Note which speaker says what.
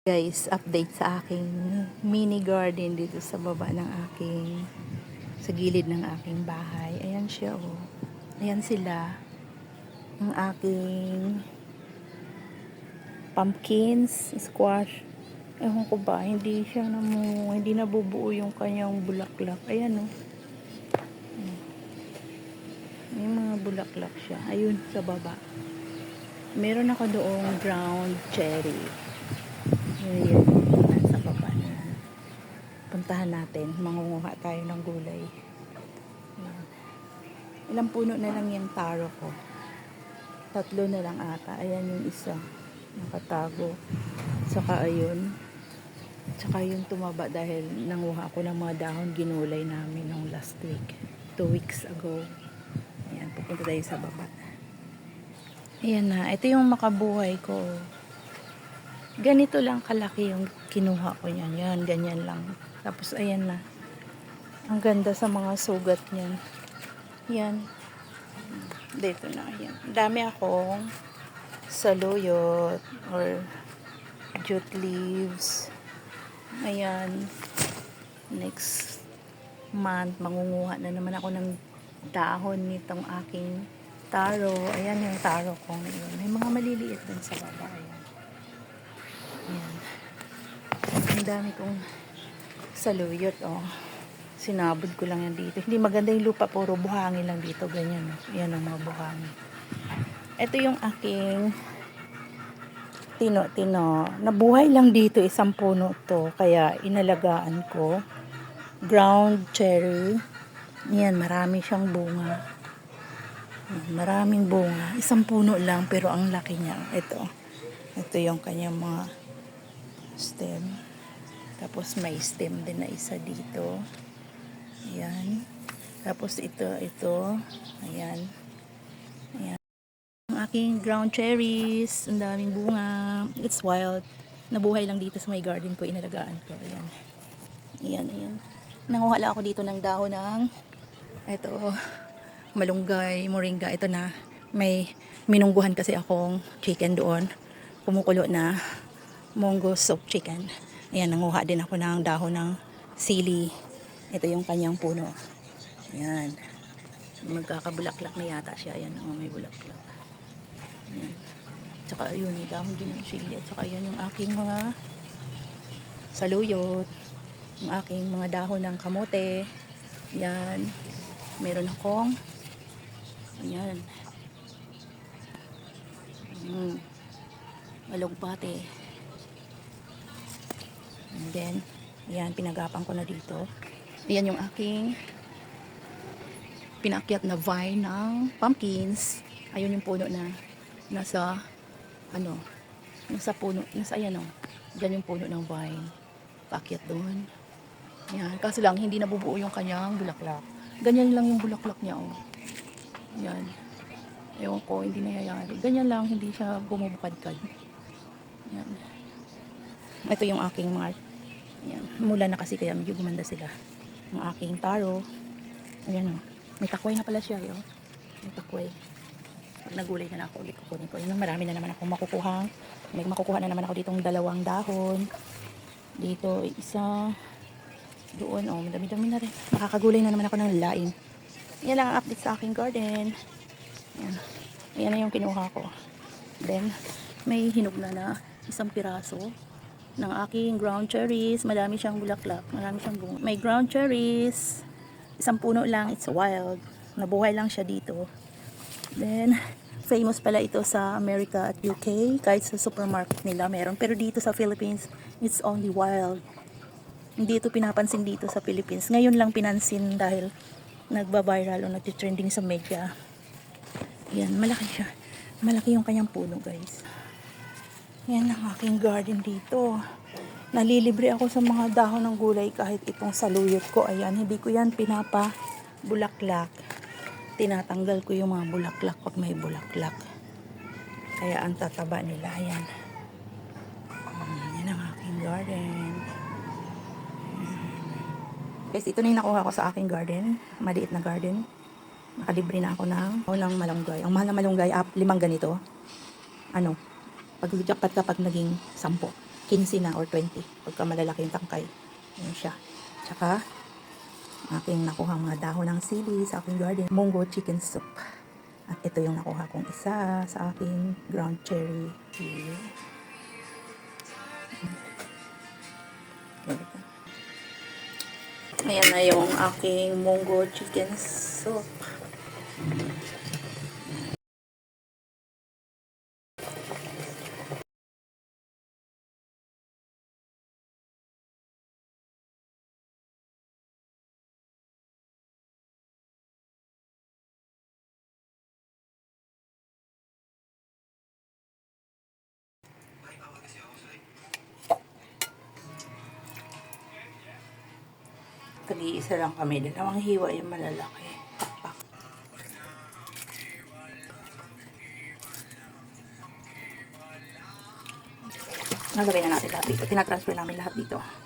Speaker 1: Guys, update sa aking mini garden dito sa baba ng sa gilid ng aking bahay. Ayan siya, oh. Ayan sila. Ang aking pumpkins, squash. Ewan ko ba, hindi nabubuo yung kanyang bulaklak. Ayan, oh. May mga bulaklak siya. Ayun, sa baba. Meron ako doong ground cherry. Ayan, nasa baba na. Puntahan natin, mangunguha tayo ng gulay. Ayan. Ilang puno na lang yung taro ko. 3 na lang ata. Ayan yung isa, nakatago. Saka ayun. Saka yung tumaba dahil nanguha ako ng mga dahon ginulay namin nung last week. 2 weeks ago. Ayan, pupunta tayo sa baba. Ayan na, ito yung makabuhay ko. Ganito lang kalaki yung kinuha ko niyan. Yan, ganyan lang. Tapos ayan na. Ang ganda sa mga sugat niyan. Yan. Dito na. Yan. Dami akong saluyot or jute leaves. Ayan. Next month, mangunguha na naman ako ng dahon nitong aking taro. Ayan yung taro ko ngayon. May mga maliliit din sa baba. Ayan. Ayan. Ang dami kong saluyot, oh. Sinabod ko lang yan dito. Hindi maganda yung lupa, puro buhangin lang dito. Ganyan, oh. Yan ang mga buhangin. Ito yung aking tino. Nabuhay lang dito, isang puno to. Kaya inalagaan ko. Ground cherry. Yan, marami siyang bunga. Maraming bunga. Isang puno lang, pero ang laki niya. Ito yung kanyang mga stem. Tapos may stem din na isa dito. Ayan. Tapos ito. Ayan. Ayan. Ang aking ground cherries. Ang daming bunga. It's wild. Nabuhay lang dito sa my garden ko. Inalagaan ko. Ayan. Ayan. Nanguha lang ako dito ng dahon ng malunggay, moringa. Ito na. May minungguhan kasi akong chicken doon. Kumukulo na Mongo soup chicken. Ayan, nanguha din ako ng dahon ng sili. Ito yung kanyang puno. Ayan. Magkakabulaklak na yata siya. Ayan, may bulaklak. Ayan. Tsaka yun, may dahon din ng sili. At saka yan yung aking mga saluyot. Yung aking mga dahon ng kamote. Ayan. Meron akong ayan. Malugbate. And then, ayan, pinagapan ko na dito. Ayan yung aking pinakyat na vine ng pumpkins. Ayun yung puno na nasa puno, ayan o. Diyan yung puno ng vine. Paakyat doon. Ayan, kaso lang, hindi nabubuo yung kanyang bulaklak. Ganyan lang yung bulaklak niya o. Ayan. Ewan ko, hindi nangyayari. Ganyan lang, hindi siya bumubukad-kad. Ayan. Ito yung aking mga ayan. Mula na kasi kaya medyo gumanda sila. Ang aking taro. Ayan o. May takway na pala siya. Yo. May takway. Pag nagulay na ako, ulit kukunin ko. Yan, marami na naman ako makukuha. May makukuha na naman ako ditong 2 dahon. Dito, isa. Doon, oh. Madami-dami na rin. Makakagulay na naman ako ng laing. Yan lang ang update sa aking garden. Ayan. Ayan na yung kinuha ko. Then, may hinog na isang piraso ng aking ground cherries. Madami siyang bulaklak. Marami siyang bunga. May ground cherries. Isang puno lang. It's wild. Nabuhay lang siya dito. Then, famous pala ito sa America at UK. Kahit sa supermarket nila meron. Pero dito sa Philippines, it's only wild. Hindi ito pinapansin dito sa Philippines. Ngayon lang pinansin dahil nagba-viral o nagtitrending sa media. Yan, malaki siya. Malaki yung kanyang puno, guys. Yan ang aking garden dito. Nalilibre ako sa mga dahon ng gulay kahit itong saluyot ko. Ayan, hindi ko yan pinapa-bulaklak. Tinatanggal ko yung mga bulaklak pag may bulaklak. Kaya ang tataba nila. Ayan. Yan ang aking garden. Guys, ito na yung nakuha ko sa aking garden. Maliit na garden. Nakalibre na ako ng malunggay. Ang mahal na malunggay, 5 ganito. Pag-jackpot kapag naging 10.
Speaker 2: 15 na or 20 pagka malalaki yung tangkay. Yun siya. Tsaka aking nakuha mga dahon ng sili sa aking garden, munggo chicken soup. At ito yung nakuha kong isa sa aking ground cherry. Ayan na yung aking munggo chicken soup. Tag-iisa lang kami. Dalawang hiwa yung malalaki. Pakpak. Nalagay na natin lahat dito. Tinatransfer namin lahat dito.